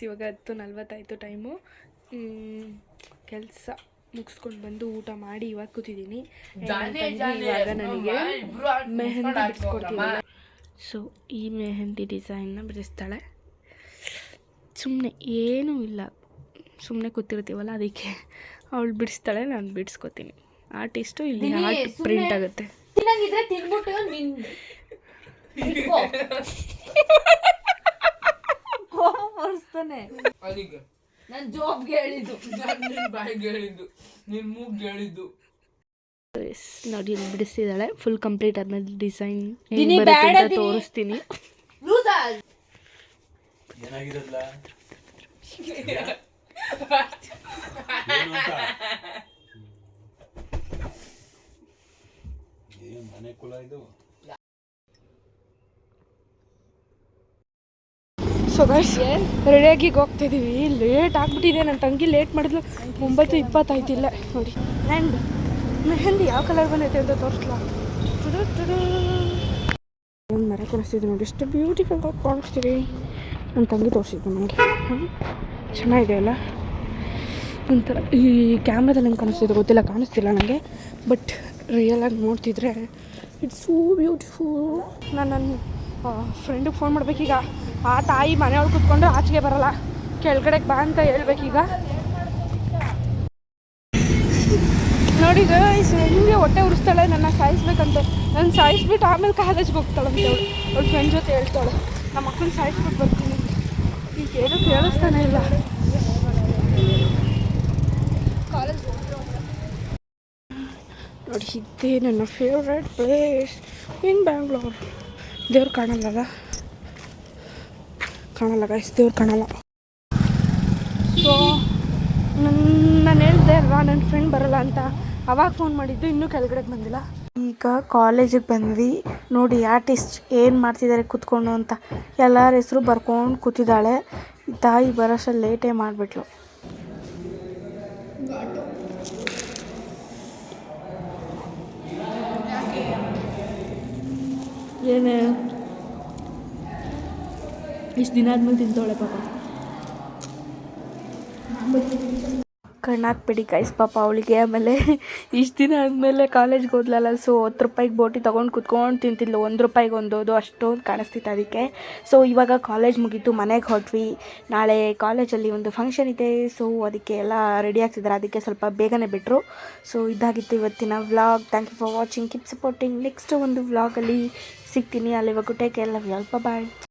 ಇವಾಗ 10:40 ಟೈಮು. ಕೆಲಸ ಮುಗಿಸ್ಕೊಂಡು ಬಂದು ಊಟ ಮಾಡಿ ಇವಾಗ ಕೂತಿದ್ದೀನಿ. ಇವಾಗ ನನಗೆ ಮೆಹಂದಿ ಬಿಡಿಸ್ಕೊಡ್ತೀನಿ. ಸೊ ಈ ಮೆಹಂದಿ ಡಿಸೈನ್ನ ಬಿಡಿಸ್ತಾಳೆ. ಸುಮ್ಮನೆ ಏನೂ ಇಲ್ಲ, ಸುಮ್ಮನೆ ಕೂತಿರ್ತೀವಲ್ಲ ಅದಕ್ಕೆ ಅವಳು ಬಿಡಿಸ್ತಾಳೆ, ನಾನು ಬಿಡಿಸ್ಕೊತೀನಿ. ಆರ್ಟಿಸ್ಟು ಇಲ್ಲಿ ಆರ್ಟ್ ಪ್ರಿಂಟ್ ಆಗುತ್ತೆ. ನಾನು ಜಾಬ್ಗೆ ಹೇಳಿದ್ದು, ನಿನ್ನ ಬಾಯಿಗೆ ಹೇಳಿದ್ದು, ನಿನ್ನ ಮೂಗಿಗೆ ಹೇಳಿದ್ದು. ನೋಡಿ ಇಲ್ಲಿ ಬಿಡಿಸ್ತಿದ್ದಾಳೆ. ಫುಲ್ ಕಂಪ್ಲೀಟ್ ಆದ್ಮೇಲೆ ಡಿಸೈನ್ ತೋರಿಸ್ತೀನಿ. ಸೊ ಗೈಸ್ ರೆಡಿಯಾಗಿ ಹೋಗ್ತಿದ್ದೀವಿ. ಲೇಟ್ ಆಗ್ಬಿಟ್ಟಿದೆ. ನನ್ನ ತಂಗಿ ಲೇಟ್ ಮಾಡಿದ್ಲು. 9:20 ಆಯ್ತಿಲ್ಲ ನೋಡಿ. ಆ್ಯಂಡ್ ಮೆಹಂದಿ ಯಾವ ಕಲರ್ ಬಂದೈತೆ ಅಂತ ತೋರಿಸ್ಲಾ. ಒಂದು ಮರ ತೋರಿಸ್ತಿದ್ದೆ ನೋಡಿ, ಎಷ್ಟು ಬ್ಯೂಟಿಫುಲ್ ಆಗಿ ಕಾಣಿಸ್ತೀವಿ. ನನ್ನ ತಂಗಿ ತೋರಿಸಿದ್ದು ನನಗೆ. ಚೆನ್ನಾಗಿದೆ ಅಲ್ಲ ಒಂಥರ. ಈ ಕ್ಯಾಮ್ರಾದಲ್ಲಿ ಹೆಂಗೆ ಕಾಣಿಸ್ತಿದೆ ಗೊತ್ತಿಲ್ಲ, ಕಾಣಿಸ್ತಿಲ್ಲ ನನಗೆ. ಬಟ್ ರಿಯಲಾಗಿ ನೋಡ್ತಿದ್ರೆ ಇಟ್ಸ್ ಸೋ ಬ್ಯೂಟಿಫುಲ್. ನಾನು ನನ್ನ ಫ್ರೆಂಡಿಗೆ ಫೋನ್ ಮಾಡ್ಬೇಕೀಗ. ಆ ತಾಯಿ ಮನೆಯೊಳಗೆ ಕೂತ್ಕೊಂಡ್ರೆ ಆಚೆಗೆ ಬರಲ್ಲ, ಕೆಳಗಡೆಗೆ ಬಾ ಅಂತ ಹೇಳ್ಬೇಕೀಗ. ನೋಡಿ ಗೈಸ್ ಹೆಂಗೆ ಹೊಟ್ಟೆ ಉರಿಸ್ತಾಳೆ, ನನ್ನ ಸಾಯಿಸ್ಬೇಕಂತ. ನಾನು ಸಾಯಿಸ್ಬಿಟ್ಟು ಆಮೇಲೆ ಕಾಲೇಜ್ಗೆ ಹೋಗ್ತಾಳಂತೆ ಅವಳು ಫ್ರೆಂಡ್ ಜೊತೆ ಹೇಳ್ತಾಳೆ. ನಮ್ಮ ಮಕ್ಕಳನ್ನ ಸಾಯಿಸ್ಬಿಟ್ಟು ಬರ್ತೀನಿ. ಈಗ ಏನೂ ಕೇಳಿಸ್ತಾನೆ ಇಲ್ಲ. ನೋಡಿ ಇದ್ದೇ ನನ್ನ ಫೇವ್ರೆಟ್ ಪ್ಲೇಸ್ ಇನ್ ಬ್ಯಾಂಗ್ಳೂರ್. ದೇವ್ರು ಕಾಣಲ್ಲ ಗೈಸ್, ದೇವ್ರು ಕಾಣಲ್ಲ. ಸೊ ನಾನು ಹೇಳ್ದೆ ಅಲ್ವಾ ನನ್ನ ಫ್ರೆಂಡ್ ಬರಲ್ಲ ಅಂತ, ಅವಾಗ ಫೋನ್ ಮಾಡಿದ್ದು, ಇನ್ನೂ ಕೆಳಗಡೆಗೆ ಬಂದಿಲ್ಲ. ಈಗ ಕಾಲೇಜಿಗೆ ಬಂದ್ವಿ. ನೋಡಿ ಆರ್ಟಿಸ್ಟ್ ಏನು ಮಾಡ್ತಿದ್ದಾರೆ ಕೂತ್ಕೊಂಡು ಅಂತ. ಎಲ್ಲರ ಹೆಸರು ಬರ್ಕೊಂಡು ಕೂತಿದ್ದಾಳೆ. ತಾಯಿ ಬರೋಷ್ಟು ಲೇಟೇ ಮಾಡಿಬಿಟ್ಲು. ಏನೇ ಇಷ್ಟು ದಿನ ಆದ್ಮೇಲೆ ತಿಂತವಳೆ ಪಾಪ. ಕಣ್ಣಾಕ್ಬಿಡಿ ಗೈಸ್ ಪಾಪ ಅವಳಿಗೆ. ಆಮೇಲೆ ಇಷ್ಟು ದಿನ ಆದಮೇಲೆ ಕಾಲೇಜ್ಗೆ ಹೋದ್ಲಲ್ಲ, ಸೊ 10 ರೂಪಾಯಿಗೆ ಬೋಟಿ ತೊಗೊಂಡು ಕುತ್ಕೊಂಡು ತಿಂತಿದ್ಲು. 1 ರೂಪಾಯಿಗೆ ಒಂದೋದು ಅಷ್ಟೊಂದು ಕಾಣಿಸ್ತಿತ್ತು ಅದಕ್ಕೆ. ಸೊ ಇವಾಗ ಕಾಲೇಜ್ ಮುಗೀತು, ಮನೆಗೆ ಹೊರಟ್ವಿ. ನಾಳೆ ಕಾಲೇಜಲ್ಲಿ ಒಂದು ಫಂಕ್ಷನ್ ಇದೆ, ಸೊ ಅದಕ್ಕೆ ಎಲ್ಲ ರೆಡಿ ಆಗ್ತಿದ್ದಾರೆ. ಅದಕ್ಕೆ ಸ್ವಲ್ಪ ಬೇಗನೆ ಬಿಟ್ಟರು. ಸೊ ಇದಾಗಿತ್ತು ಇವತ್ತಿನ vlog. Thank you for watching, keep supporting. Next ಒಂದು ವ್ಲಾಗಲ್ಲಿ ಸಿಗ್ತೀನಿ. ಅಲ್ಲಿವರೆಗೂ take care, love you all, bye.